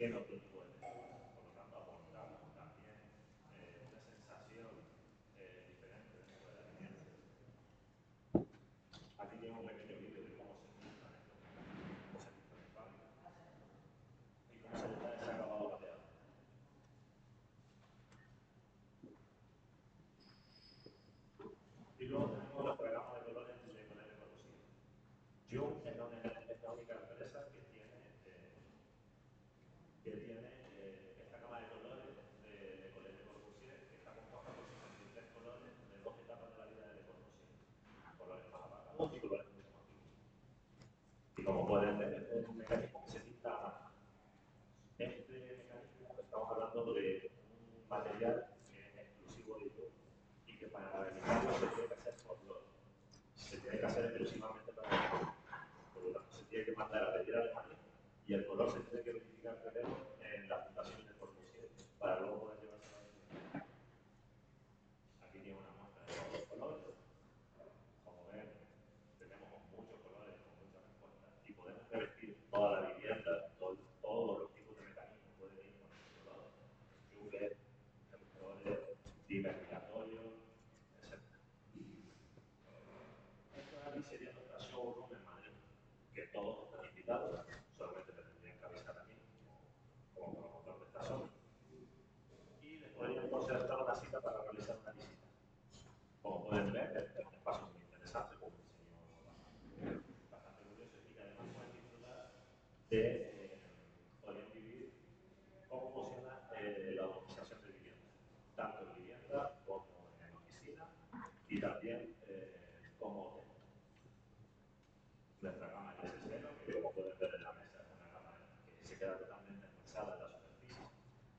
en otro tipo de texturas. Por lo tanto, aportamos también una sensación diferente dentro de la vivienda. Aquí tiene un pequeño vídeo de cómo se pintan estos mecanismos, cómo se pintan en fábrica y cómo se les da ese acabado plateado. Y luego tenemos nuestra gama de colores de colores reconocidos. Jung es la única empresa que tiene esta gama de colores de Collet Le Corbusier, que está compuesta por 63 colores de dos etapas de la vida de Le Corbusier. Colores más apagados y colores mucho más vivos. Y como pueden ver, es un mecanismo que se pinta a mano. Este mecanismo, estamos hablando de un material que es exclusivo de Jung y que para realizarlo se tiene que hacer por lote. Se tiene que hacer exclusivamente para el color. Por lo tanto, se tiene que mandar a pedir a Alemania y el color se tiene que verificar primero en la fundación de Corbusier para luego poder llevarse a la vivienda. Aquí tiene una muestra de todos los colores. Como ven, tenemos muchos colores con muchas respuestas y podemos revestir toda la vivienda, todos los tipos de mecanismos pueden ir con este color. Enchufes, interruptores, divertilatorios, etc. Esta sería nuestra showroom en Madrid, que todos están invitados, solamente me tendrían que avisar a mí como promotor de esta zona y les podrían concertar una cita para realizar una visita. Como pueden ver, es un espacio muy interesante con un diseño bastante curioso y que además pueden disfrutar de podrían vivir cómo funciona la automatización de vivienda, tanto en vivienda como en oficina y también como hotel. Nuestra gama es S0, que como pueden ver en la mesa es una gama que se queda totalmente enmasada en la superficie,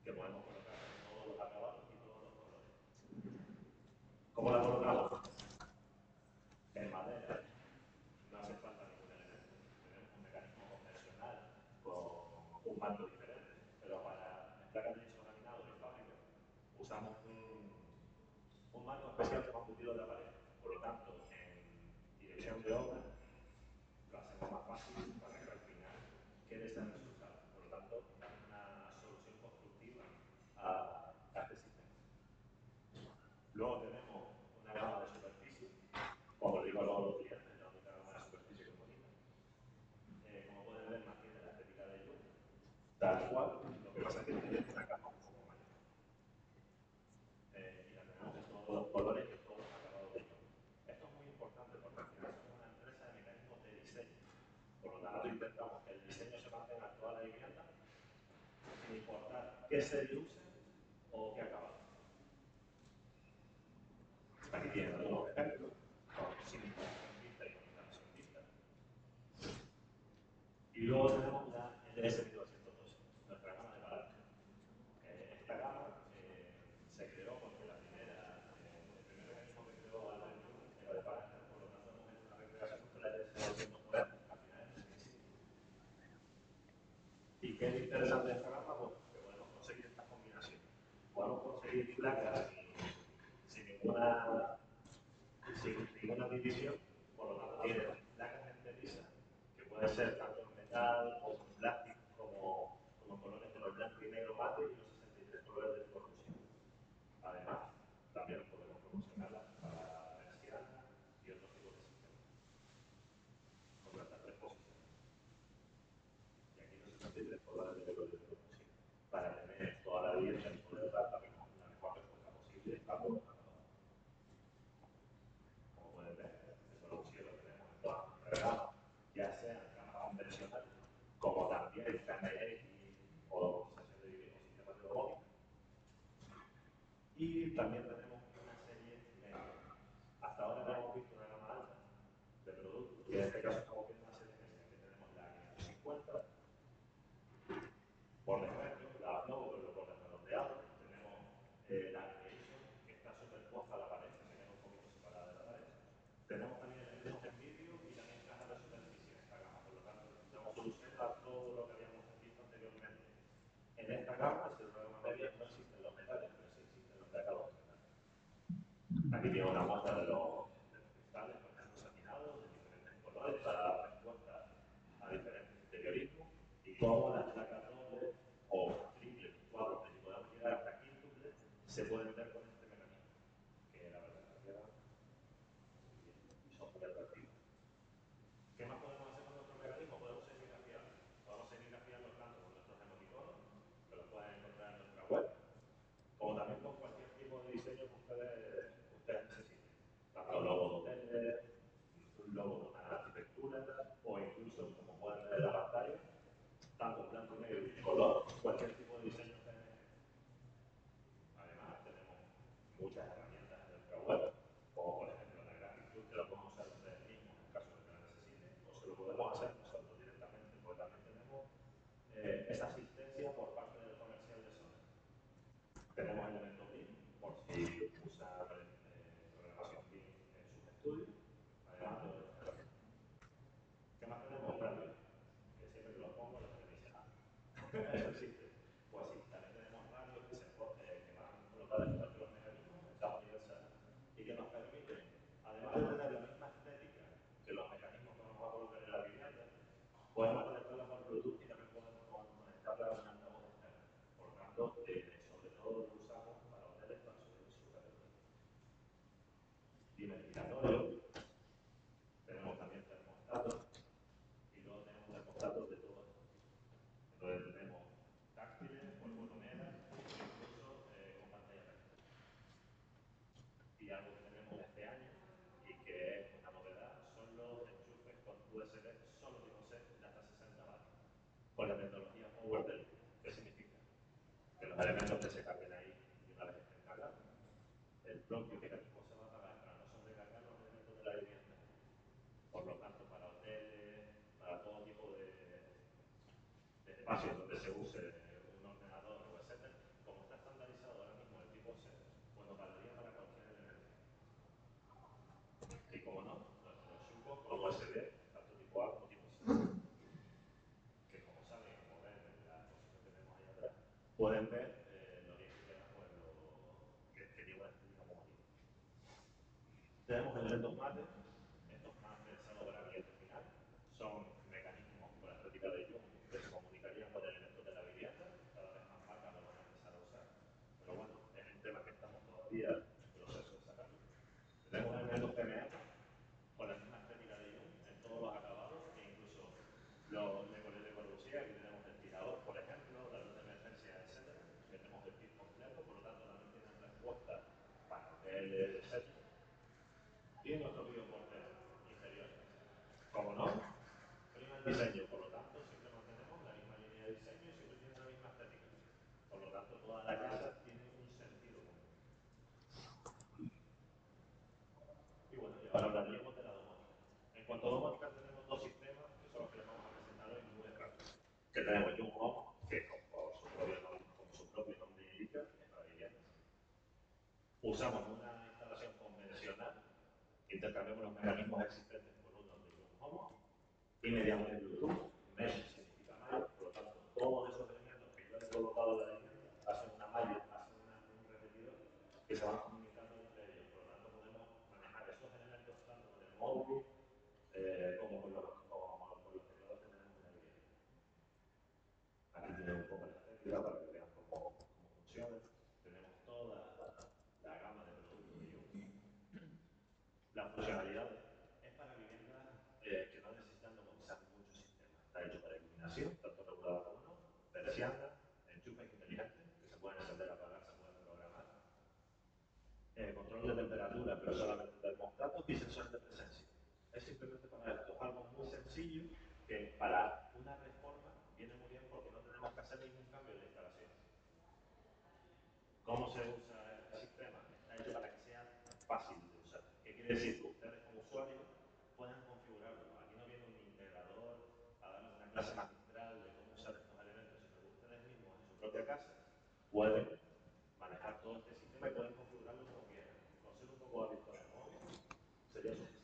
que podemos colocar todos los acabados y todos los colores. ¿Cómo la colocamos? En madera. No hace falta ningún elemento. Tenemos un mecanismo convencional con un marco diferente, pero para nuestra calle laminado de fábrica usamos un marco especial que hemos fundido en la pared. Por lo tanto, en dirección de obra lo hacemos más fácil para que al final quede ese resultado. Por lo tanto, damos una solución constructiva a este sistema. Luego tenemos una gama de superficie, como digo a todos los clientes, la única gama de superficie que es bonita. Como pueden ver, mantiene la estética de Jung, tal cual, lo que pasa es que tiene una gama un poco mayor. Y la tenemos en todos los colores y en todos los acabados de Jung. Esto es muy importante porque al final somos una empresa de mecanismos de diseño. Por lo tanto, intentamos que el diseño se mantenga en toda la vivienda, sin importar qué serie use o qué acabado. Aquí tienen algunos ejemplos, sin instalación vista y con instalación vista. Y luego tenemos la LS1212, nuestra gama de palanca. Esta gama se creó porque el primer mecanismo que creó Albert Jung era de palanca, por lo tanto hemos hecho una recreación con la LS290 a finales del siglo. ¿Y qué es interesante de esta gama? Pues que podemos conseguir estas combinaciones. Podemos conseguir placas sin ninguna división, por lo tanto tiene placas enterizas que pueden ser tanto en metal como en plástico como en colores de los blanco y negro mate y los 63 colores de corrosión. Además, también podemos promocionarlas para persianas y otros tipos de sistemas con nuestras tres posiciones. Y aquí los 63 colores de corrosión para tener toda la vivienda y poder dar la mejor respuesta posible a todos los acabados. Como pueden ver, el corrosión lo tenemos en todas nuestras gamas, ya sean gamas convencionales como también PMX o automatización de vivienda o sistemas de domótica. Y también tenemos una serie media. Hasta ahora no hemos visto una gama alta de productos y en este caso estamos viendo una serie media que tenemos la 550 por ejemplo, la Flow con los bordes redondeados, tenemos la Creation que está superpuesta a la pared, se queda un poquito separada de la pared. Tenemos también elementos en vidrio y también cajas de superficie en esta gama, por lo tanto damos solución a todo lo que habíamos visto anteriormente. En esta gama, si el programa media, no existen los metales, pero sí existen los decados de metal. Aquí tiene una muestra de los cristales, por ejemplo, satinados de diferentes colores para dar respuesta a diferentes interiorismos y cómo las placas dobles o se pueden ver con este mecanismo, que la verdad es que quedan y son muy atractivos. ¿Qué más podemos hacer con nuestro mecanismo? Podemos serigrafiarlo. Podemos serigrafiarlo tanto con nuestros emoticonos, que los pueden encontrar en nuestra web, como también con cualquier tipo de diseño que ustedes necesiten. Tanto logos de hoteles, un logo de una arquitectura, o incluso, como pueden ver en la pantalla, tanto en blanco y negro y en color, cualquier tipo de diseño que necesiten. Además, tenemos muchas herramientas en nuestra web, como por ejemplo la Graphic Tool, que lo podemos usar ustedes mismos en caso de que la necesiten, o se lo podemos hacer nosotros directamente, porque también tenemos esa asistencia por parte del comercial de Sony. Tenemos elementos BIM, por si usa programación BIM en sus estudios, además de otros elementos. ¿Qué más tenemos? Radio, que siempre que lo pongo, la gente me dice, eso existe. Pues sí, también tenemos radios que van colocadas en los mecanismos, en capas universales, y que nos permiten, además de tener la misma estética que los mecanismos que vamos a colocar en la vivienda, podemos conectarla por Bluetooth y también podemos conectarla a un altavoz externo. Por lo tanto, sobre todo lo usamos para hoteles, para servicios superiores. Diversificatorio, tenemos también termostatos, y luego tenemos termostatos de todo esto. Entonces tenemos táctiles, por botoneras, incluso con pantalla táctil. Y algo que tenemos este año, y que es una novedad, son los enchufes con USB solo tipo C de hasta 60 vatios, con la tecnología PowerDel. ¿Qué significa? Que los elementos que se carguen ahí y una vez estén cargados, el propio mecanismo se va a apagar para no sobrecargar los elementos de la vivienda. Por lo tanto, para hoteles, para todo tipo de espacios donde se use un ordenador o etcétera, como está estandarizado ahora mismo el tipo C, pues nos valdría para cualquier elemento. Y como no, nuestros enchufos con USB, tanto tipo A como tipo C, que como saben, como ven en la exposición que tenemos ahí atrás, pueden ver lo bien que queda, pues que lleva este digamos aquí. Tenemos elementos mate, estos más pensados para el cliente final, son mecanismos con la estética de Jung que se comunicarían con elementos de la vivienda, cada vez más marcas lo van a empezar a usar, pero bueno, es un tema que estamos todavía en proceso de sacarlo. Tenemos elementos PMA con la misma estética de Jung en todos los acabados, e incluso le Corbusier, aquí tenemos el tirador, por ejemplo, la luz de emergencia, etcétera, tenemos el kit completo, por lo tanto también tienen respuesta para hoteles, etcétera. Y nuestro videoportero interior. Como no, prima el diseño, por lo tanto, siempre mantenemos la misma línea de diseño y siempre tiene la misma estética. Por lo tanto, toda la casa tiene un sentido común. Y bueno, y ahora hablaríamos de la domótica. En cuanto a domótica, tenemos dos sistemas que son los que les vamos a presentar hoy muy rápido. Que tenemos Jung Home, que como su propio nombre indica, es para viviendas. Usamos una instalación convencional, intercambiamos los mecanismos existentes por uno de Jung Home, y mediante Bluetooth, mesh significa malla, por lo tanto, todos esos elementos que yo he colocado en la vivienda hacen una malla, hacen un repetidor que se van comunicando entre ellos. Por lo tanto, podemos manejar esos elementos tanto con el móvil como con los teclados que tenemos en la vivienda. Aquí tienen un poco la estética para que vean cómo funciona. Tenemos toda la gama de productos de Jung. La funcionalidad es para viviendas que no necesitan domotizar muchos sistemas. Está hecho para iluminación, tanto regulada como no, persianas, enchufes inteligentes que se pueden encender, apagar, se pueden programar, control de temperatura, pero solamente termostatos y sensores de presencia. Es simplemente para esto, es algo muy sencillo que para una reforma viene muy bien porque no tenemos que hacer ningún cambio en la instalación. ¿Cómo se usa este sistema? Está hecho para que sea fácil de usar. ¿Qué quiere decir? Que ustedes como usuarios puedan configurarlo. Aquí no viene un integrador a darles una clase magistral de cómo usar estos elementos, sino que ustedes mismos en su propia casa pueden manejar todo este sistema y pueden configurarlo como quieran. Con ser un poco hábil con el móvil sería suficiente.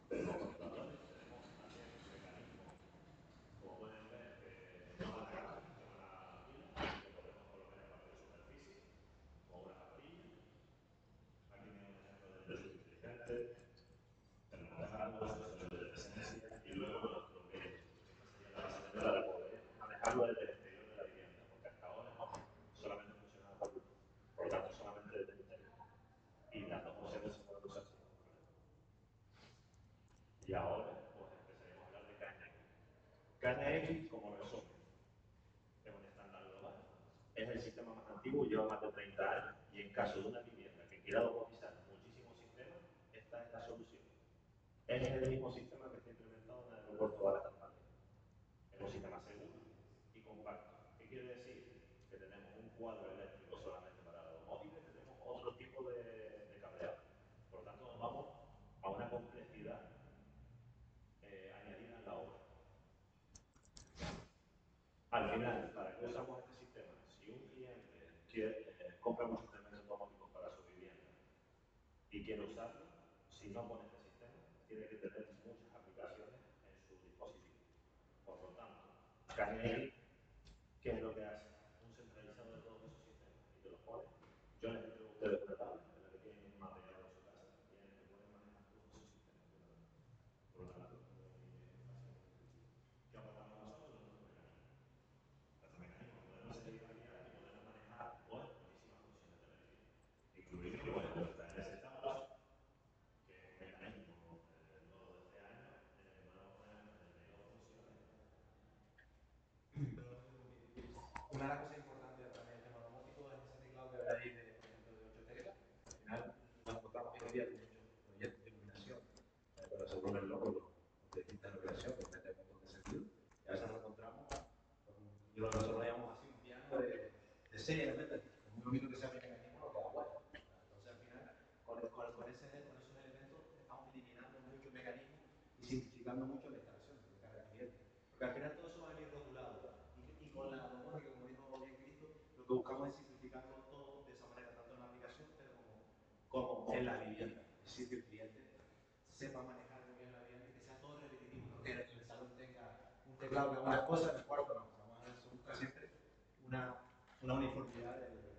Tenemos controladores, tenemos también mecanismos, como pueden ver, que no van a gas, que van a pila, que podemos colocar en cualquier superficie, o una pastilla. Aquí tiene un ejemplo del enchufe inteligente. Tenemos algo de presencia y luego nuestro gate. Esta sería la base para poder manejarlo desde el exterior de la vivienda, porque hasta ahora solamente funcionaba por Bluetooth. antiguo, lleva más de 30 años, y en caso de una vivienda que quiera domotizar muchísimos sistemas, esta es la solución. Es el mismo sistema que está implementado en el aeropuerto de Alejandría. Es un sistema seguro y compacto. ¿Qué quiere decir? Que tenemos un cuadro eléctrico solamente para la domótica y tenemos otro tipo de cableado. Por lo tanto, nos vamos a una complejidad añadida en la obra. Al final, ¿para qué usamos este sistema? Si un cliente compra muchos elementos domóticos para su vivienda y quiere usarlo, si no pone este sistema, tiene que tener muchas aplicaciones en su dispositivo. Por lo tanto, KNX, ¿qué es lo que hace? Un centralizador de todos esos sistemas y te los pone. Yo les entrego a ustedes una tabla en la que tienen un material en su casa y en el que pueden manejar todos esos sistemas. Por lo tanto, ¿qué aportamos nosotros? Nuestro mecanismo. Podemos seguir cambiando y podemos manejar muchísimas funciones de la vida. Incluido, bueno, necesitamos que un mecanismo nuevo de este año en el que podemos poner 32 funciones. Una de las cosas importantes también del tema domótico es ese teclado que veréis, por ejemplo, de 8 teclas. Al final nos encontramos hoy en día con muchos proyectos de iluminación, pero según el logo, de distintas iluminación, que mete un montón de sentido. Y a veces nos encontramos con, y nosotros lo llamamos así, un piano de serie elementos. Es muy bonito que sea un mecanismo, lo que da igual. Entonces, al final, con esos elementos, estamos eliminando muchos mecanismos y simplificando mucho la instalación de cara al cliente. Porque al final todo eso va a venir rotulado. Y con la domótica, como dijo bien Cristo, lo que buscamos es simplificarlo todo de esa manera, tanto en la aplicación, pero como en la vivienda. Es decir, que el cliente sepa manejar muy bien la vivienda y que sea todo repetitivo, no que el salón tenga un teclado que haga una cosa, en el cuarto no. Se busca siempre una uniformidad del producto.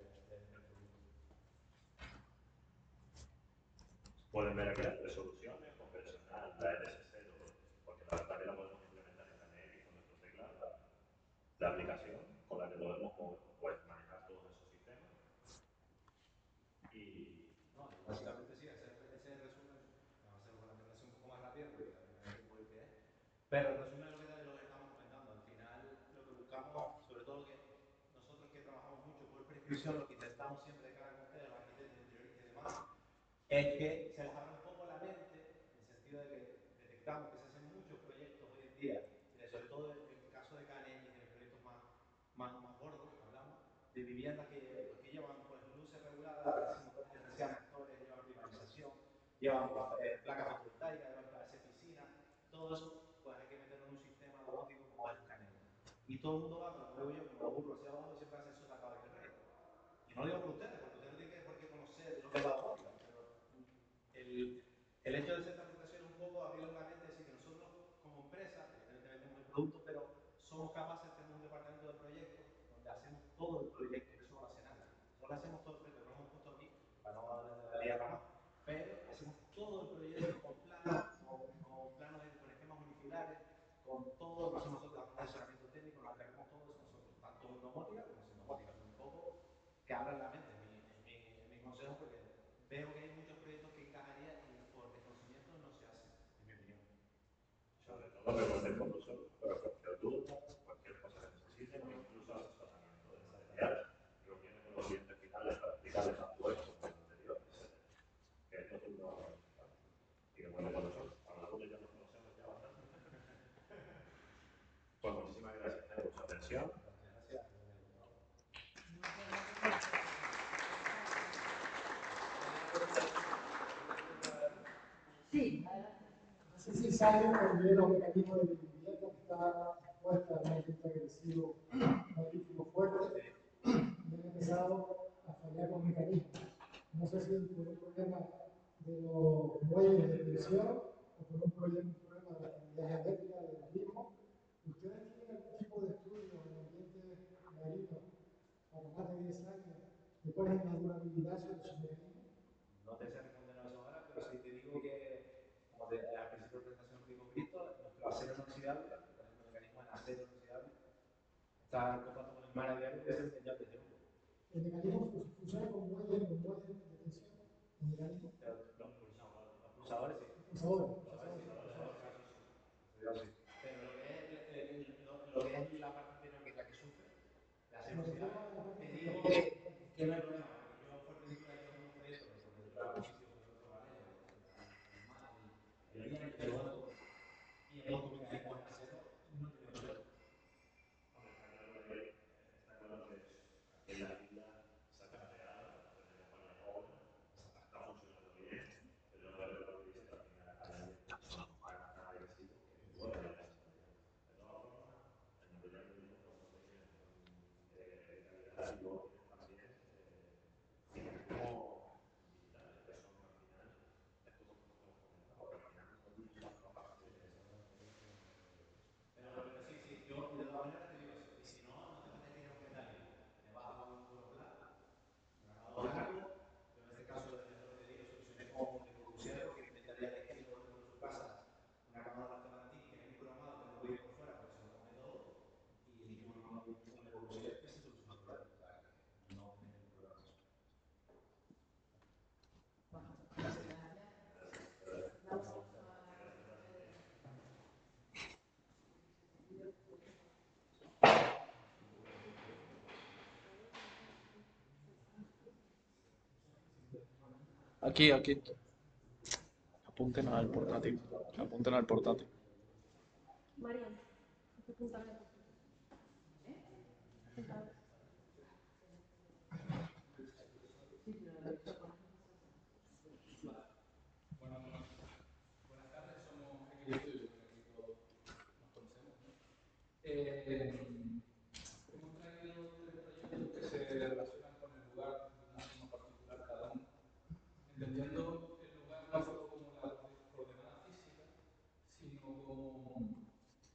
Pueden ver aquí las tres soluciones, convencional, la RS0, porque la verdad que la podemos implementar en KNX con nuestro teclado, la aplicación con la que podemos manejar todos esos sistemas. Y no, básicamente sí, ese resumen, vamos a hacer una presentación un poco más rápida porque también hay tiempo que es. Pero el resumen es lo que estamos comentando. Al final, lo que buscamos, sobre todo que nosotros que trabajamos mucho por prescripción, lo que intentamos siempre de cara con ustedes, los arquitectos interioristas y demás, es que se les abra un poco la mente, en el sentido de que detectamos que se hacen muchos proyectos hoy en día, sobre todo en el caso de KNX, de los proyectos más gordos que hablamos, de viviendas que llevan pues, luces reguladas, recién actores, llevan climatización, llevan placas fotovoltaicas, llevan PVC piscina, todo eso pues hay que meterlo en un sistema domótico como el KNX. Y todo el mundo va, como veo yo, como lo burro hacia abajo, siempre hace eso caballo de rey. Y no lo digo por ustedes, porque ustedes no tienen por qué conocer lo que es la domótica, pero el hecho de ser aplicación un poco abrirle la mente, es decir, que nosotros como empresa, evidentemente vendemos el producto, pero somos capaces, tenemos un departamento de proyectos donde hacemos todo el proyecto, eso no lo hace nadie. Nosotros hacemos todo el proyecto, lo hemos puesto aquí para no liarla más, pero hacemos todo el proyecto con planos, con esquemas unifilares, con todo, lo hacemos nosotros, con asesoramiento técnico, lo hacemos todo eso nosotros, tanto en domótica como sin domótica, un poco que abran la mente, en mi consejo, porque veo que hay muchos proyectos que encajarían y por desconocimiento no se hacen, en mi opinión. sobre todo recuerden con nosotros, pero cualquier duda, cualquier cosa que necesiten, o incluso asesoramiento de material, reuniones con los clientes finales para explicarles tanto esto como lo anterior, etc. Que esto es un trabajo y que cuenten con nosotros. A nosotros ya nos conocemos ya bastante. Pues muchísimas gracias por su atención. Gracias. Sí. No sé si saben también los mecanismos de vivienda que está puesta en un ambiente agresivo, magnífico, fuerte, y han empezado a fallar los mecanismos. No sé si por un problema de los muelles de tensión o por un problema de la calidad eléctrica del mismo. ¿Ustedes tienen algún tipo de estudio en el ambiente marino para más de 10 años después de la durabilidad de sus mecanismos? No te sé responder a eso ahora, pero sí te digo que, como al principio de la presentación que dijo Cristo, nuestro acero inoxidable, por ejemplo, el mecanismo en acero inoxidable, está en contacto con el mar a diario desde el ya desde luego. El mecanismo funciona con muelles de tensión. El mecanismo. Los pulsadores sí. Pulsadores. Pero lo que es la parte interior, que es la que sufre, la acero inoxidable, te digo que que no hay problema, porque yo fuerte de que hay algunos proyectos, porque yo trabajo en un sitio que otro vale, el viento, el otro, y el otro que hay puede hacerlo, no tiene problema. Hombre, está claro que aquí la isla se ha planteado, tenemos varias obras, está funcionando bien, pero no veo lo que dice que al final hay alguien tan agresivo que puede haber esa situación. De todas formas, en el proyecto mismo que vosotros tenéis calidad y luego tienes también mecanismos digitales, que son al final, esto como hemos comentado, al final son parte de eso. Pero sí, sí, yo de todas maneras te digo eso. Y si no, no te metes que ir a un metálico. Te vas a un Europlan, un grabado rápido. Yo en este caso, es lo que te digo, solucioné con el Corbusier, porque intentaría elegir por dentro de su casa una cámara de Martini que es un cromado, que no voy a ir por fuera porque se lo come todo. Y elegimos con el Corbusier y se solucionó el problema. O sea, que no tiene ningún problema. Aquí, aquí. Apunten al portátil. Apunten al portátil. Marian, apunta a la Buenas tardes, somos X Studio, creo que aquí todos nos conocemos, ¿no? Hemos traído tres proyectos que se relacionan con el lugar de una forma particular cada uno, entendiendo el lugar no solo como la coordenada física, sino como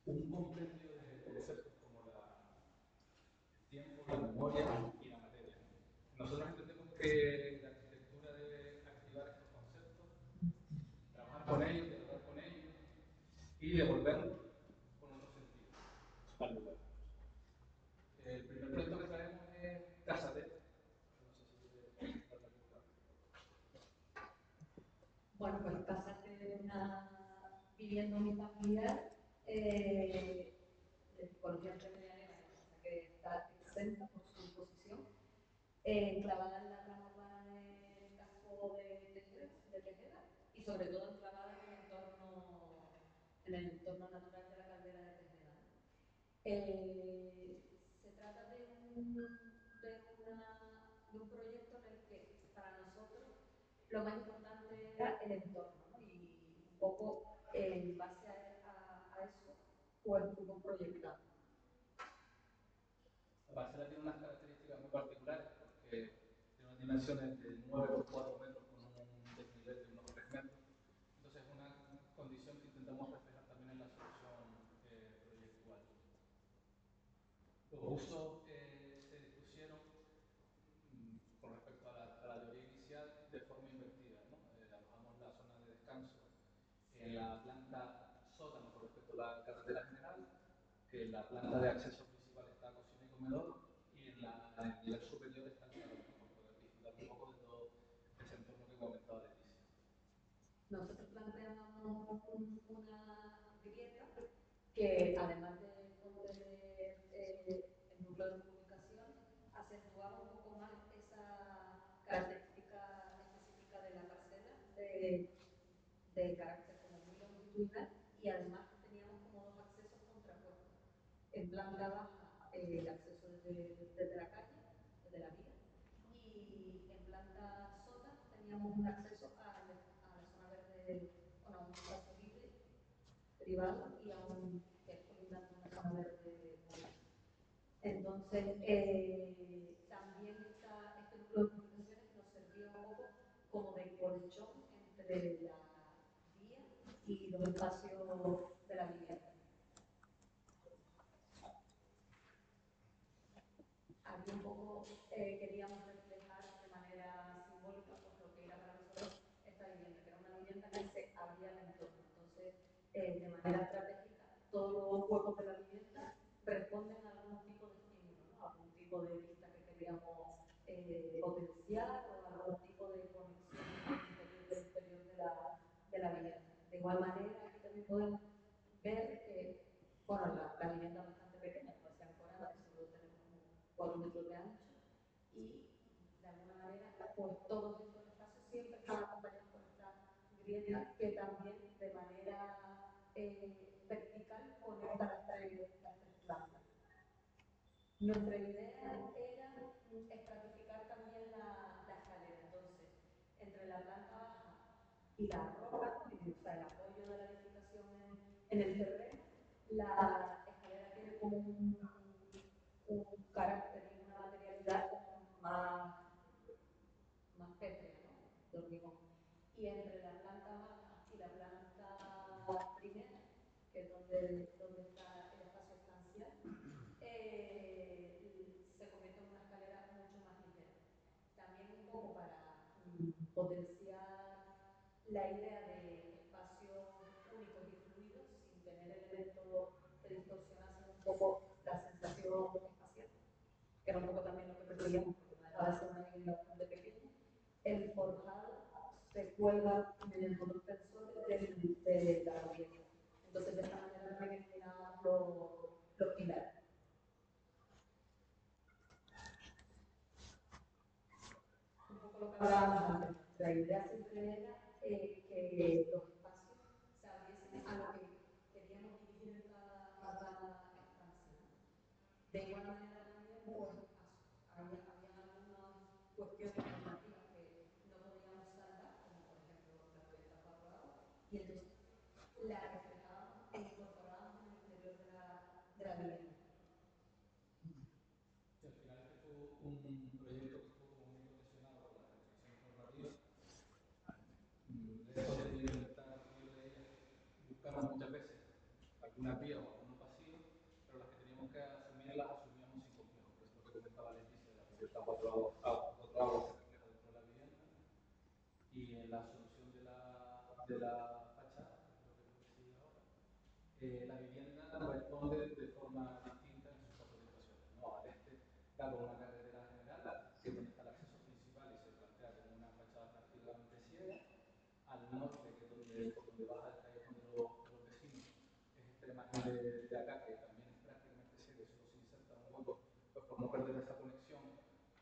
un compendio de conceptos como el tiempo, la memoria y la materia. Nosotros entendemos que la arquitectura debe activar estos conceptos, trabajar con ellos, dialogar con ellos y devolverlos con otro sentido al lugar. El primer proyecto que traemos es Cásate. No sé si quieres darle algún. Bueno, pues Cásate es una vivienda unifamiliar de tipología entremediaria, o sea que está exenta por su posición, enclavada en la rama urbana del casco de Tejeda y sobre todo enclavada en el entorno natural de la caldera de Tejeda. Se trata de un proyecto en el que para nosotros lo más importante era el entorno, ¿no? Y un poco en base a eso, pues fuimos proyectando. La parcela tiene unas características muy particulares porque tiene unas dimensiones de 9 por 4 metros con un desnivel de unos 3 metros. Entonces es una condición que intentamos reflejar también en la solución proyectual. Los usos se dispusieron con respecto a la teoría inicial de forma invertida, ¿no? Alojamos la zona de descanso en la planta sótano con respecto a la carretera general, que en la planta de acceso principal está cocina y comedor, y en el nivel superior está el salón, ¿no? Para poder disfrutar un poco de todo ese entorno que comentaba Leticia. Nosotros planteamos una grieta que además de contener el núcleo de comunicación, acentuaba un poco más esa característica específica de la parcela de carácter como muy longitudinal y además teníamos como dos accesos contrapuestos. En planta baja el acceso desde la calle, desde la vía, y en planta sótano teníamos un acceso a la zona verde, bueno, a un espacio libre privado y a un que es colindante una zona verde pública. Entonces, también este núcleo de comunicaciones nos servía un poco como de colchón entre la vía y los espacios de la vivienda. Aquí un poco queríamos reflejar de manera simbólica pues, lo que era para nosotros esta vivienda, que era una vivienda que se abría al entorno. Entonces, de manera estratégica, todos los huecos de la vivienda responden a algún tipo de estímulo, ¿no? A algún tipo de vista que queríamos potenciar o algún tipo de conexión del interior de la vivienda. De igual manera, aquí también podemos ver que, bueno, la vivienda es bastante pequeña, como decía Cora, solo tenemos como 4 metros de ancho y de alguna manera, pues todos estos espacios siempre están acompañados por esta grieta que también de manera vertical conecta las tres plantas. Nuestra idea era estratificar también la escalera, entonces, entre la planta baja y la roca, o sea, el apoyo de la edificación en el terreno, la escalera tiene como un carácter y una materialidad más pétrea, ¿no? Lo mismo. Y entre la planta baja y la planta primera, que es donde está el espacio estancial, se convierte en una escalera mucho más ligera. También un poco para potenciar la idea de espacios únicos y fluidos sin tener elementos que distorsionasen un poco la sensación espacial, que era un poco también lo que pretendíamos, porque no dejaba de ser una vivienda bastante pequeña. El forjado se cuelga mediante unos tensores de la vivienda. Entonces, de esta manera también eliminamos los pilares. Un poco lo que hablábamos antes. La idea siempre era que los espacios se abriesen a lo que queríamos dirigir en cada estancia. De igual manera también, pues, había algunas cuestiones normativas que no podíamos salvar, como por ejemplo la cubierta 4 aguas, y entonces la reflejábamos e incorporábamos en el interior de la vivienda. Y al final este fue un proyecto que estuvo como muy condicionado por las restricciones normativas. Lejos de intentar huir de ellas, buscamos muchas veces algunas vías o algunos vacíos, pero las que teníamos que asumir las asumíamos sin complejo. Por eso lo que comentaba Leticia, la cubierta 4 aguas se refleja dentro de la vivienda, y en la solución de la fachada, que es lo que te decía ahora, la vivienda responde de forma distinta en sus cuatro orientaciones, ¿no? Al este, claro, una carretera general, que es donde está el acceso principal y se plantea como una fachada prácticamente ciega. Al norte, que es por donde baja el callejón de los vecinos, es esta imagen de acá, que también es prácticamente ciega, solo se inserta un hueco, pues por no perder esa conexión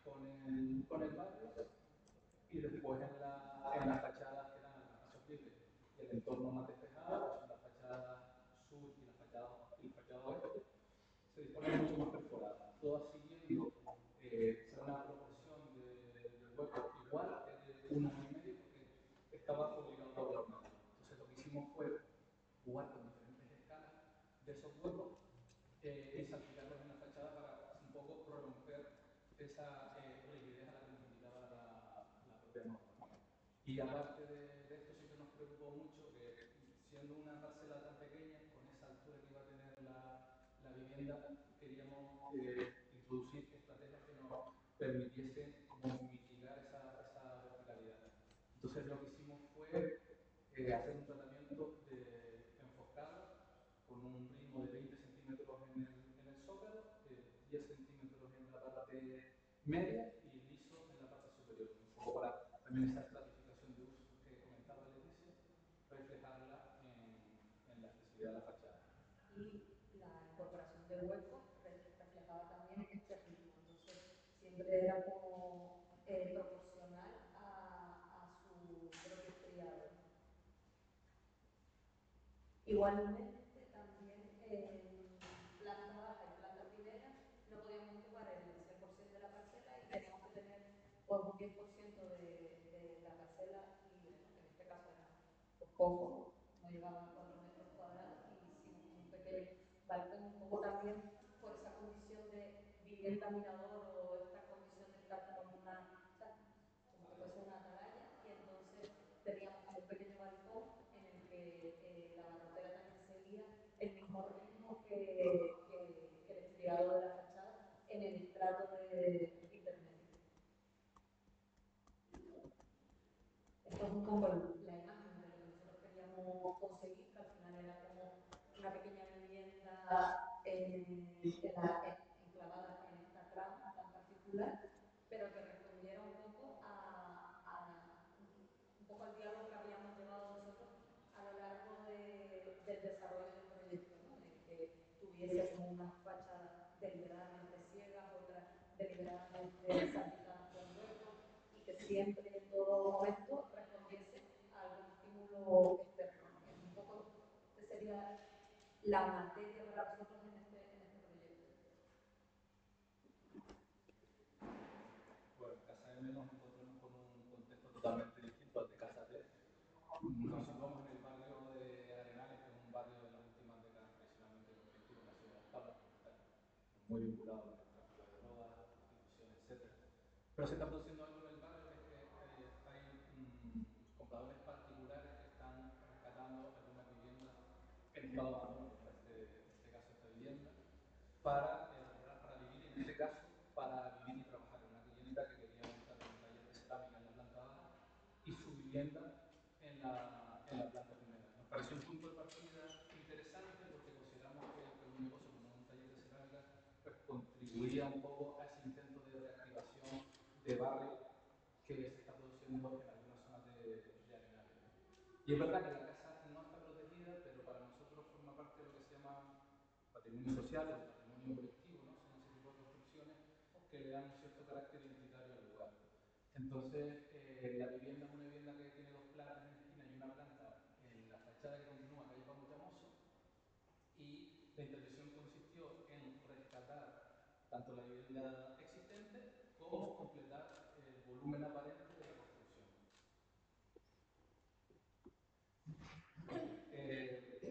con el barrio. Y después en las fachadas que dan a los espacios libres y el entorno más despejado, que son las fachadas sur y la fachada oeste, se disponen mucho más perforadas, todas siguiendo una proporción de huecos igual de 1,5, porque estaba obligado por la normativa. Entonces lo que hicimos fue jugar con diferentes escalas de esos huecos y salpicarlos en la fachada para un poco romper esa rigidez a la que nos invitaba la propia norma. Y aparte de esto, siempre nos preocupó mucho que, siendo una parcela tan pequeña, con esa altura que iba a tener la vivienda, queríamos introducir estrategias que nos permitiesen como mitigar esa verticalidad. Entonces lo que hicimos fue hacer un tratamiento enfocado con un ritmo de 20 centímetros en el zócalo, 10 centímetros en la parte media y liso en la parte superior. Un poco para también esa estratificación de uso que comentaba Leticia, reflejarla en la expresividad de la fachada. Y la incorporación de huecos reflejaba también este ritmo. Entonces, siempre era como proporcional a su propio estriado. Igualmente, también en planta baja y planta primera no podíamos ocupar el 100% de la parcela y teníamos que tener pues, un 10% de la parcela libre, ¿no? Que en este caso era pues, poco, no llegaba a 4 metros cuadrados, y hicimos un pequeño balcón, un poco también por esa condición de vivienda mirador o esta condición de estar como en una, como que fuese una atalaya, y entonces teníamos como un pequeño balcón en el que la barrotera también seguía el mismo ritmo que el estriado de la fachada en el estrato de intermedio. Esto es un poco la imagen de lo que nosotros queríamos conseguir, que al final era como una pequeña vivienda enclavada en esta trama tan particular, pero que respondiera un poco un poco al diálogo que habíamos llevado nosotros a lo largo del desarrollo del proyecto, ¿no? En el que tuviese como unas fachas deliberadamente ciegas, otras deliberadamente salpicadas con huecos, siempre, en todo momento, respondiese a algún estímulo externo. Un poco sería la materia para nosotros en este proyecto. Bueno, en Casa M nos encontramos con un contexto totalmente distinto al de Casa T. Nos situamos en el barrio de Arenales, que es un barrio de las últimas décadas tradicionalmente conflictivo en la ciudad de Las Palmas, que está muy vinculado con el tráfico de drogas, prostitución, etc. Pero se está produciendo algo en el barrio, que es que hay compradores particulares que están rescatando algunas viviendas en estado de abandono, como en este caso esta vivienda, para vivir, en este caso, para vivir y trabajar. Una clienta que quería montar un taller de cerámica en la planta baja y su vivienda en la planta primera. Nos pareció un punto de partida interesante porque consideramos que un negocio como un taller de cerámica pues, contribuiría un poco a ese intento de reactivación de barrio que se está produciendo en algunas zonas de Arenales. Y es verdad que la casa no está protegida, pero para nosotros forma parte de lo que se llama patrimonio social o patrimonio colectivo, ¿no? Son ese tipo de construcciones que le dan un cierto carácter identitario al lugar. Entonces, la vivienda es una vivienda que tiene dos plantas en la esquina y una planta en la fachada que continúa calle Pablo Llamoso, y la intervención consistió en rescatar tanto la vivienda existente como completar el volumen aparente de la construcción.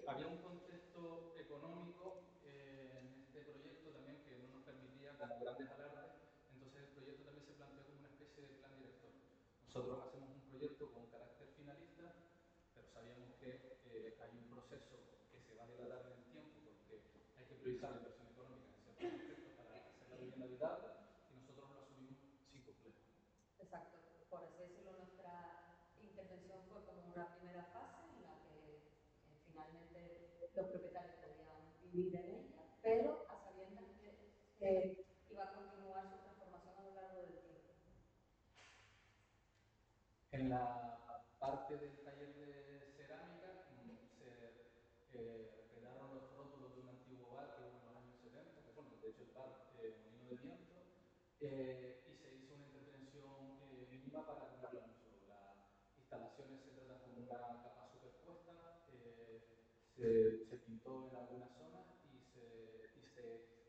Había un contexto económico en este proyecto también que no nos permitía como grandes alardes, entonces el proyecto también se planteó como una especie de plan director. Nosotros hacemos un proyecto con carácter finalista, pero sabíamos que hay un proceso que se va a dilatar en el tiempo porque hay que priorizar la inversión económica en ciertos aspectos para hacer la vivienda habitable y nosotros lo asumimos sin complejo. Exacto, por así decirlo, nuestra intervención fue como una primera fase en la que finalmente los propietarios podían vivir en ella, pero a sabiendas que iba a continuar su transformación a lo largo del tiempo. En la parte del taller de cerámica se quedaron los rótulos de un antiguo bar que hubo en los años 70, que bueno, de hecho el bar Molino del Viento, y se hizo una intervención mínima para ponerla en uso. Las instalaciones se tratan como una capa superpuesta, se pintó en algunas zonas y se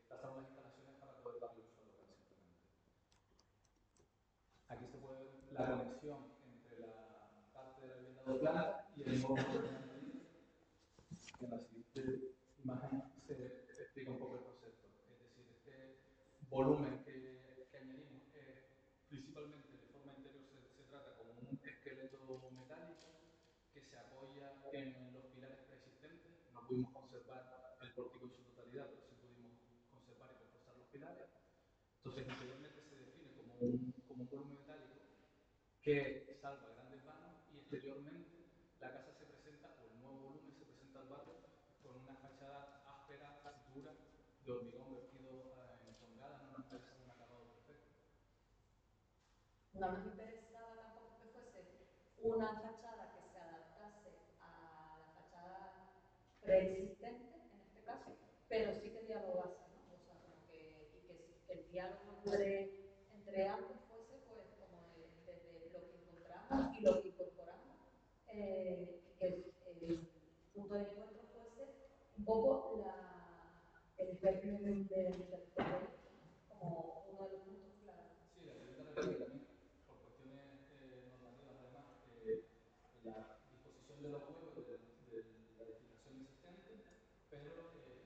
trazaron las instalaciones para poder darle uso local simplemente. Aquí se puede ver la conexión entre la parte de la vivienda de planta y el nuevo volumen de medida. En la siguiente imagen se explica un poco el concepto. Es decir, este volumen que añadimos principalmente de forma interior se trata como un esqueleto metálico que se apoya en los pilares preexistentes. No pudimos conservar el pórtico en su totalidad, pero sí pudimos conservar y reforzar los pilares. Entonces, interiormente se define como un volumen metálico que salva grandes vanos y exteriormente la casa se presenta, o el nuevo volumen se presenta al barrio con una fachada áspera, dura, de hormigón vertido en tongadas. No nos parece un acabado perfecto. No nos interesaba tampoco que fuese una fachada que se adaptase a la fachada preexistente, en este caso, pero sí que dialogase, ¿no? O sea, como que el diálogo entre ambos fuese, pues, como desde lo que encontramos y lo que incorporamos, que el punto de encuentro fuese un poco el germen del proyecto, como uno de los puntos clave. Sí, la vivienda requiere también, por cuestiones normativas además, la disposición de los huecos de la edificación existente, pero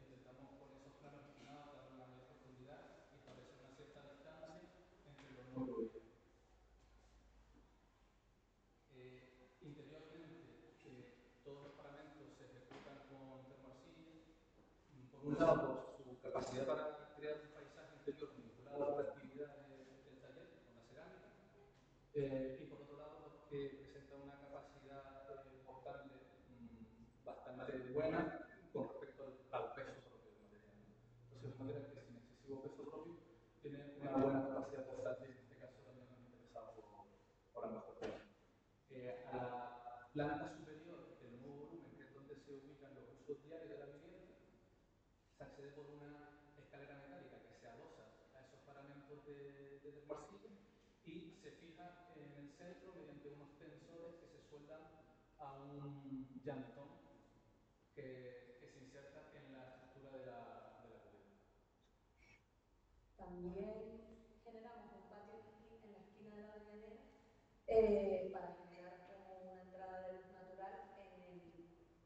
intentamos con esos planos inclinados darle una mayor profundidad y establecer una cierta distancia entre lo nuevo y lo viejo. Interiormente, todos los paramentos se ejecutan con termoarcilla, por un lado por su capacidad para crear un paisaje interior vinculado a la actividad del taller, con la cerámica, y por otro lado porque presenta una capacidad portable bastante buena con respecto al peso propio del material. Entonces es un material que sin excesivo peso propio tiene una buena capacidad portable, y en este caso también nos interesaba por ambas cuestiones. A la planta superior del nuevo volumen, que es donde se ubican los usos diarios de la vivienda, se accede por una escalera metálica que se adosa a esos paramentos de termoarcilla y se fija en el centro mediante unos tensores que se sueldan a un llanetón que se inserta en la estructura de la cubierta. También generamos un patio en la esquina de la avenida para generar como una entrada de luz natural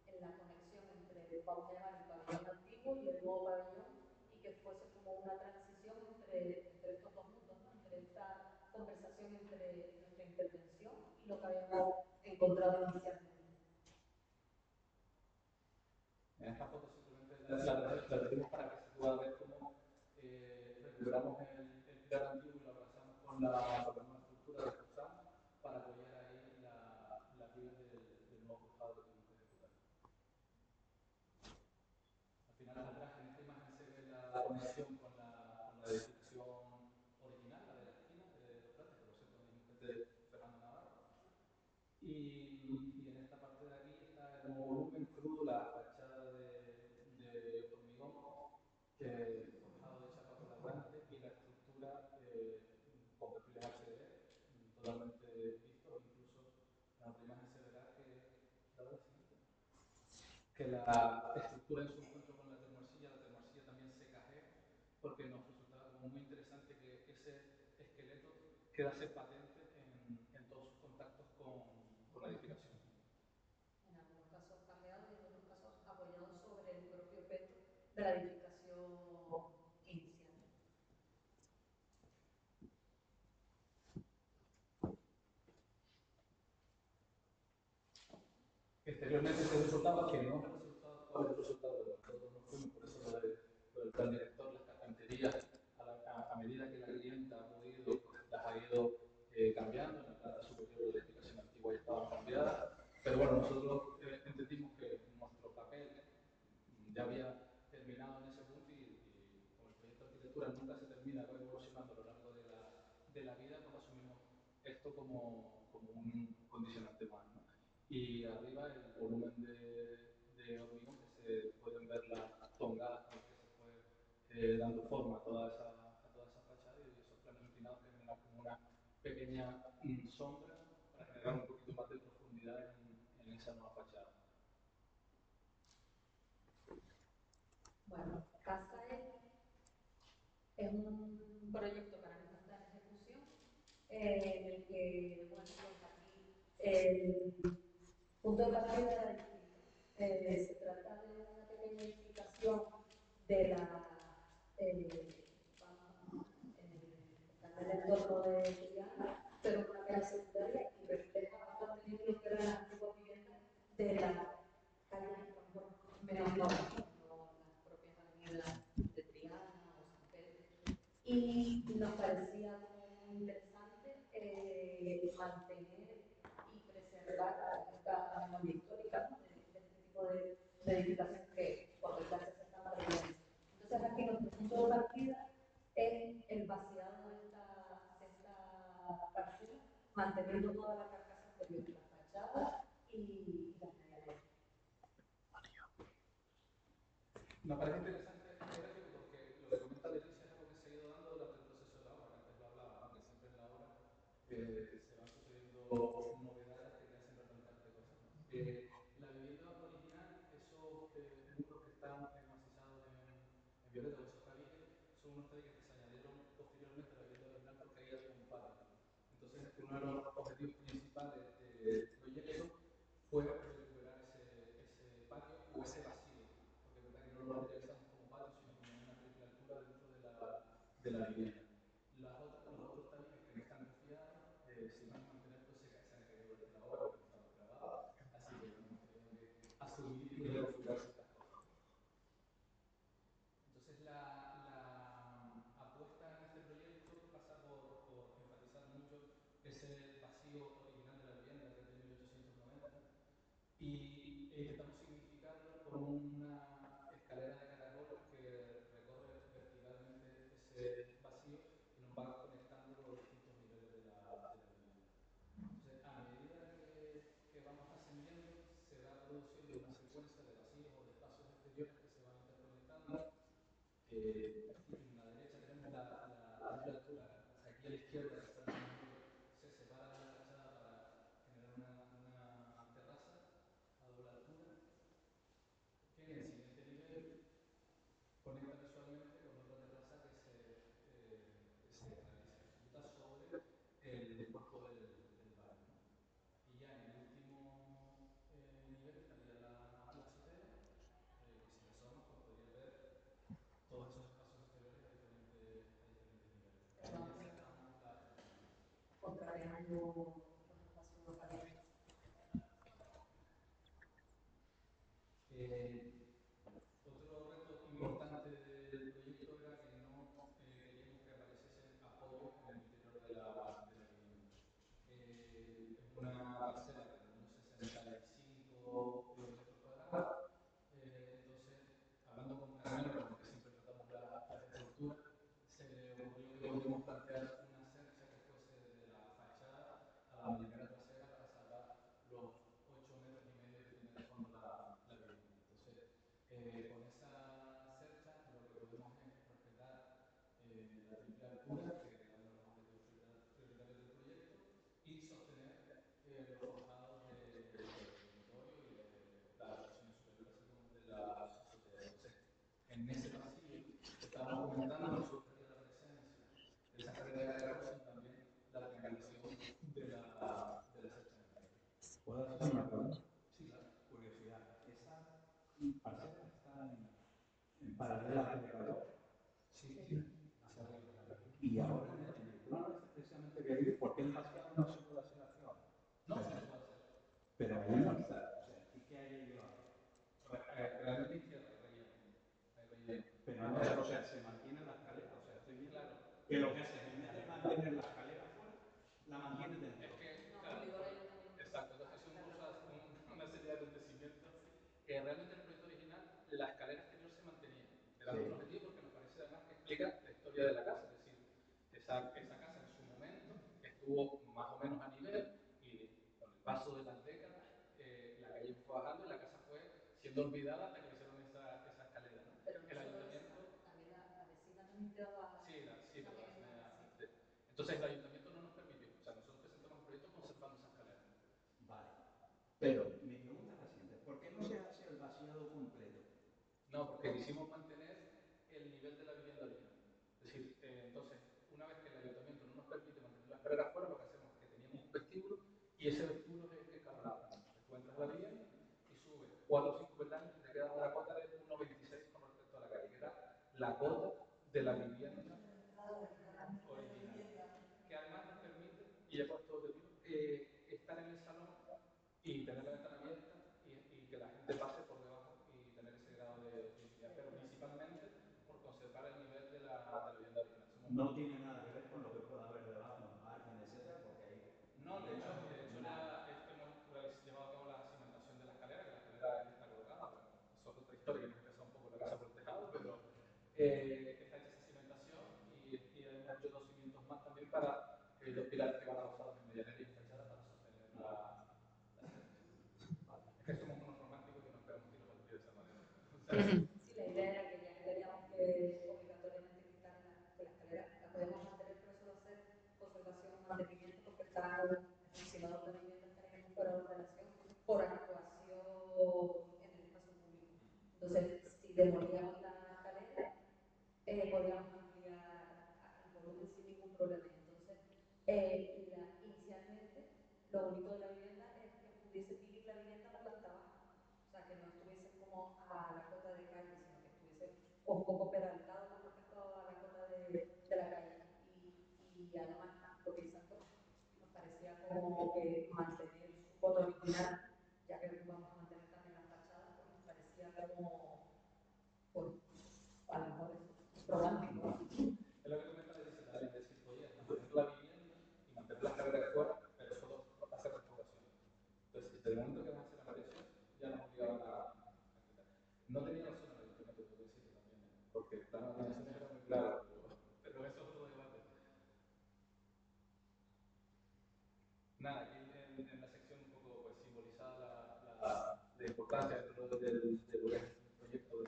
en la conexión entre, vamos a llamar, el pabellón antiguo y el nuevo pabellón, y que fuese como una transición entre estos dos mundos, ¿no? Entre esta conversación entre nuestra intervención y lo que habíamos encontrado inicialmente. En esta foto simplemente la tenemos para que se pueda ver cómo recuperamos el pilar antiguo y lo abrazamos con la nueva estructura de cruzado para apoyar ahí las vigas del nuevo cruzado que tuvimos que ejecutar. Al final atrás en esta imagen se ve la conexión con la edificación original, la de la esquina de los Plates, que por cierto es de Fernando Navarro. Y en esta parte de aquí está el volumen crudo, la fachada de hormigón forjado de chapa colagante y la estructura con perfiles HDR totalmente vistos. Incluso en la otra imagen se verá que la estructura en su encuentro con la termorcilla también se cajea, porque nos resultaba como muy interesante que ese esqueleto quedase patente en todos sus contactos con la edificación. En algunos casos cajeado y en otros casos apoyado sobre el propio peto de la edificación inicial. Exteriormente este resultado, que no es el resultado actual, el resultado de nosotros nos fuimos, por eso lo del plan director, las carpinterías, a medida que la clienta ha podido, pues, las ha ido cambiando. En la planta superior de la edificación antigua ya estaban cambiadas, pero bueno, nosotros entendimos que nuestro papel ya había terminado en ese punto y como el proyecto de arquitectura nunca se termina, va evolucionando a lo largo de la vida, pues asumimos esto como un condicionante más, ¿no? Y arriba el volumen de hormigón, que se pueden ver las tongadas con las que se fue dando forma a toda esa fachada, y esos planos inclinados que generan como una pequeña sombra para generar un poquito más de profundidad en esa nueva fachada. Bueno, Casa es un proyecto que ahora mismo está en ejecución, en el que, bueno, pues aquí el punto de partida era distinto. Se trata de una pequeña edificación de en el entorno de Triana, pero con una calle secundaria y refleja bastante bien lo que eran las antiguas viviendas de la calle menos nobles, no las propias avenidas de Triana o San Pedro. Y nos parecía muy interesante mantener y preservar esta memoria histórica, ¿no? de este tipo de edificaciones que por desgracia se están perdiendo. Entonces aquí nuestro punto de partida es el vaciado de esta parcela, manteniendo toda la carcasa anterior, la fachada y las medianeras. Me parece interesante este gráfico porque lo que comenta Leticia es algo que se ha ido dando durante el proceso de la obra, que antes lo hablaba, ¿no? Que siempre en la obra se van sucediendo novedades que te hacen replantearte cosas, ¿no? La vivienda original, esos muros que están macizados en violeta, esos tabiques, son unos tabiques que se añadieron posteriormente a la vivienda original porque ahí había un patio. Entonces, uno de los objetivos principales del proyecto fue recuperar ese patio o ese vacío, porque es verdad que no lo materializamos como patio, sino como una triple altura dentro de la vivienda. Los otros tabiques que no están confiados se iban a mantener, pues se han caído durante la obra porque no estaban grabados, así que bueno, hemos tenido que asumir y reconfigurar ciertas cosas. Entonces la apuesta en este proyecto pasa por enfatizar mucho ese vacío original de la vivienda, que es de 1890, y intentamos significarlo con una escalera de caracol que recorre verticalmente ese vacío y nos va conectando los distintos niveles de la vivienda. Entonces, a medida que vamos ascendiendo, se va produciendo una secuencia de vacíos o de espacios exteriores que se van interconectando. Aquí en la derecha tenemos la triple altura, aquí a la izquierda está el todo el barrio, ¿no? Y ya en el último nivel estaría la azotea, que si te asomas pues podrías ver todos esos espacios exteriores a diferentes niveles. Ahí ya cerramos la estructura. Contrariando los espacios abiertos. Otro reto importante del proyecto era que no queríamos que apareciesen apoyos en el interior de la vivienda. Es una parcela de unos 65 metros cuadrados, entonces, hablando con Carmelo, con el que siempre tratamos la estructura, se le ocurrió que podíamos plantear una cercha que fuese desde la fachada a la marinera trasera para salvar los 8 metros y medio que tiene de fondo la vivienda. Entonces, con esa cercha lo que podemos es respetar la triple altura, que era uno de los objetivos prioritarios del proyecto, y sostener los forjados del dormitorio y de las habitaciones superiores, así como de la azotea. Entonces, en ese pasillo que estábamos comentando, nos sorprendió la presencia de esa carrera de arroz y también la triangulación de la cercha metálica. ¿Puedo hacer una pregunta? Sí, claro. Curiosidad. ¿Esas parcelas están en paralela al elevador? Sí, hacia arriba. Y ahora en el plano este precisamente que vi, ¿por qué el vaciado no se puede hacer hacia abajo? No, se puede hacer. Pero ahí no está. O sea, ¿y qué hay ahí abajo? Realmente izquierda, relleno. Pero no, o sea, se mantiene la escalera. O sea, estoy viendo que lo que hace en vez de mantener la escalera afuera, la mantiene dentro. Es que, No, claro, obligó al ayuntamiento. exacto, entonces si uno usa una serie de acontecimientos, realmente en el proyecto original la escalera exterior se mantenía. Era un objetivo porque nos parece además que explica la historia de la casa, es decir, esa casa en su momento estuvo más o menos a nivel y con el paso de las décadas la calle fue bajando y la casa fue siendo olvidada hasta que le hicieron esa escalera, ¿no? Pero no El solo ayuntamiento... esa, también la vecina también quedaba. Sí, sí, pero la también, vecina... sí. Entonces el ayuntamiento no nos permitió, o sea, nosotros presentamos el proyecto conservando esa escalera. Vale. Pero mi pregunta es la siguiente: ¿por qué no se hace el vaciado completo? No, porque quisimos mantener el nivel de la vivienda original. Es decir, entonces, una vez que el ayuntamiento no nos permite mantener la escalera afuera, lo que hacemos es que teníamos un vestíbulo y ese vestíbulo es escalonado. Entonces, tú entras a la vivienda y subes 4 o 5 peldaños y te queda una cota de 1,26 con respecto a la calle, que era la cota de la vivienda original, que además nos permite, y ya por todo el estar en el salón y tener la ventana abierta y que la gente pase por debajo y tener ese grado de visibilidad, pero principalmente por conservar el nivel de la vivienda original. No tiene nada que ver con lo que pueda haber debajo, margen, etcétera, porque ahí... No, de hecho ya hemos llevado a cabo la cimentación de la escalera, que la escalera está colocada, bueno, eso es otra historia que nos empezó un poco la casa por el tejado, pero está hecha esa cimentación y hemos hecho 2 cimientos más también para los pilares que van adosados en medianera y en fachada para sostener la cerca. Es que somos unos románticos que nos queremos tirar los pies de esa manera. O sea, Sí, la idea era que ya que teníamos que obligatoriamente quitar que la escalera, la podemos mantener, pero eso va a ser conservación o mantenimiento porque está encima de la vivienda, estaríamos fuera de ordenación por actuación en el espacio público. Entonces, si demolíamos la escalera, podríamos ampliar el volumen sin ningún problema. Entonces, inicialmente, lo bonito de la vivienda es que pudiese vivir la vivienda en planta baja. O sea, que no estuviese como a la cota de calle, sino que estuviese un poco peraltado con respecto a la cota de la calle. Y además, lo que hizo nos parecía como que mantener su foto original, ya que vamos a mantener también la fachada, pues nos parecía como, pues, a lo mejor es romántico. es lo que comentaba dice también, es decir, podías mantener la vivienda y mantener la escalera de fuera, pero solo hacer restauración. Entonces, desde el momento que vamos a hacer la ampliación, ya nos obligaban a quitar. No tenía razón el ayuntamiento, tengo que decirlo también, porque las nominaciones eran muy claras, pero eso es otro debate. Nada, aquí en la sección un poco pues, simbolizada la importancia dentro del lo que es el proyecto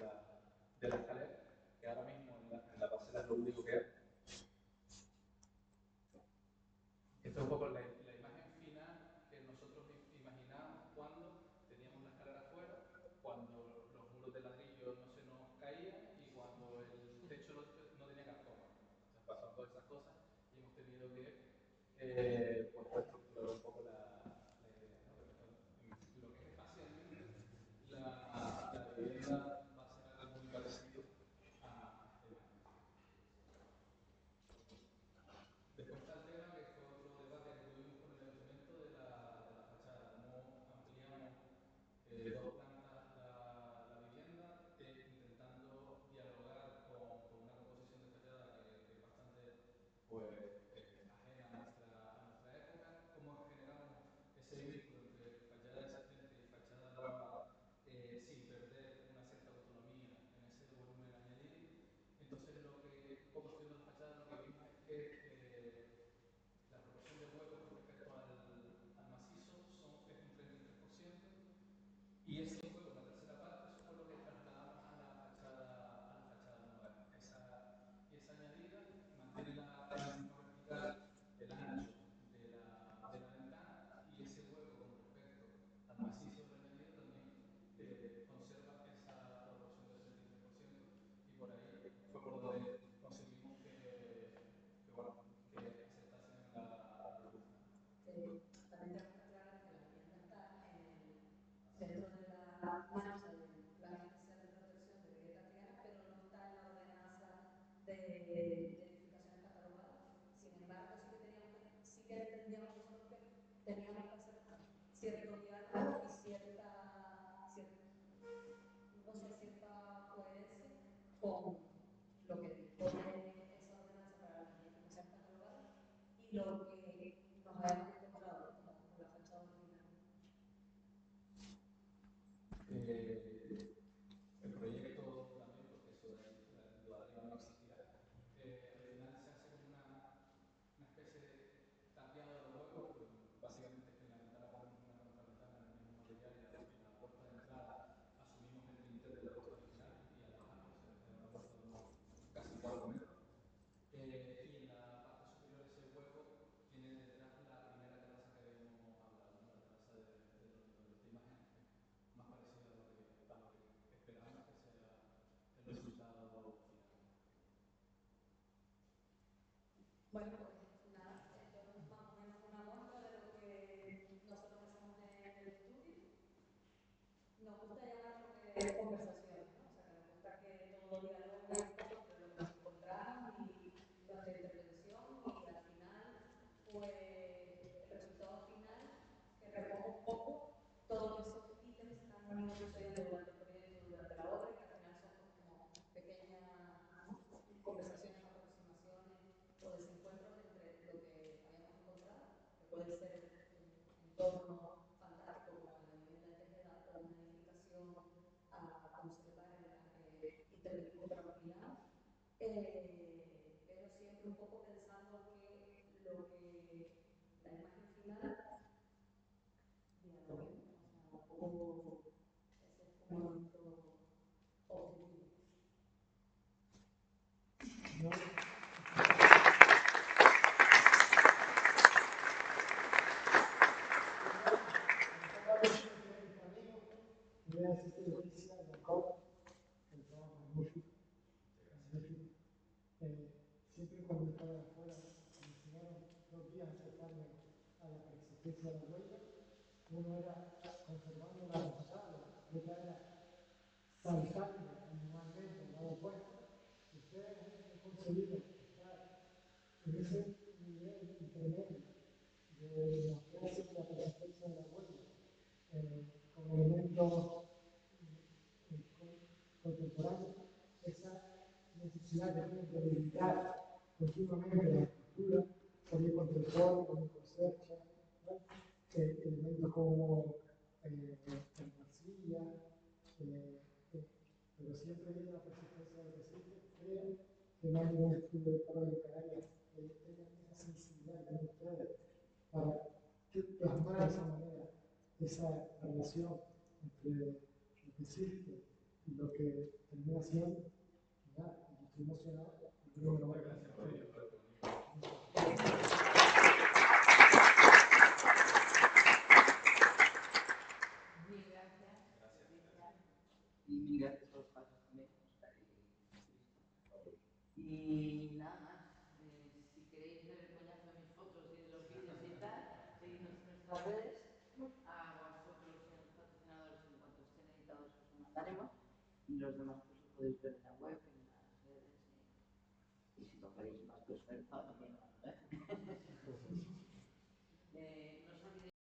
de la escalera, que ahora mismo en la parcela es lo único que hay. Esta es un poco la imagen final que nosotros imaginábamos cuando teníamos la escalera afuera, cuando los muros de ladrillo no se nos caían y cuando el techo no tenía cartón. Entonces pasaron todas esas cosas y hemos tenido que pues, de 2 plantas la vivienda, intentando dialogar con una composición de fachada que es bastante pues, ajena a nuestra época, cómo generamos ese vínculo entre fachada existente y fachada nueva sin perder una cierta autonomía en ese volumen añadido. Entonces, un poco estudiando la fachada, lo que vimos es que la proporción de huecos con respecto al macizo es un 33%, y ese hueco, una tercera parte, eso fue lo que trasladamos a la fachada nueva. Y esa añadida mantiene la misma vertical, el ancho de la ventana, y ese hueco con respecto al macizo del añadido también conserva esa proporción del 33%, y por ahí fue por donde conseguimos bueno, que aceptasen la luz. También tenemos que aclarar que la vivienda está en el centro de la mancha del Plan Especial de Protección de Grieta Triana, pero no está en la ordenanza de edificaciones catalogadas. Sin embargo, sí que entendíamos nosotros que teníamos que hacer cierto diálogo y cierta coherencia con lo que dispone esa ordenanza para las edificaciones catalogadas y lo que nos habíamos encontrado con la fachada original. El proyecto también, porque eso lo de arriba no existirá, al final se hace como una especie de tapiado de huecos. Básicamente es que en la ventana ponemos una contraventana en el mismo material, y la puerta de entrada asumimos el dintel de la puerta original, y al bajarlo se nos queda una puerta de unos casi 4 metros. Y en la parte superior ese hueco tiene detrás la primera terraza que habíamos hablado, ¿no? La terraza del dormitorio. Esta imagen es más parecida a lo que esperamos que sea el resultado final. Bueno, pues nada, esto es más o menos una muestra de lo que nosotros hacemos en el estudio. Nos gusta llamarlo conversaciones, ¿no? O sea, que nos gusta que todo dialogue un poco entre lo que nos encontramos y nuestra intervención, y al final, pues, el resultado final que recoge un poco todos esos ítems que han ido sucediendo durante el proyecto, durante la obra, y que al final son pues, como pequeñas conversaciones, aproximaciones o desencuentros entre lo que habíamos encontrado, que puede ser un entorno fantástico como la vivienda de Tejeda, o una edificación a conservar y intervenir con tranquilidad, pero siempre un poco pensando que la imagen final dialogue, o sea, un poco ese es como nuestro objetivo. Siempre cuando estaba afuera me enseñaron 2 días a acercarme a la preexistencia de la huella. Uno era conservando la pasada, y otra era saltando animalmente al lado opuesto. Ustedes han conseguido estar en ese nivel intermedio de mostrarse la presencia de la huella con elementos contemporáneos, esa necesidad que tienen de dedicar continuamente la escultura, salir con el polvo, con concercha, elementos como arcilla, pero siempre viene la persistencia de que siempre creo que no hay un estudio de prueba literaria que tenga esa sensibilidad que ustedes para plasmar de esa manera esa relación entre lo que existe y lo que termina siendo. Nada, estoy emocionado. Gracias por ello. Mil gracias. Y mil gracias por los pasos también. Y nada más. Si queréis ver el coñazo de mis fotos y de los vídeos y tal, seguidnos en nuestras redes. A vosotros y a los patrocinadores, en cuanto estén editados, os lo mandaremos. Y los demás pues lo podéis ver en la web, en las redes. Y si no queréis más, pues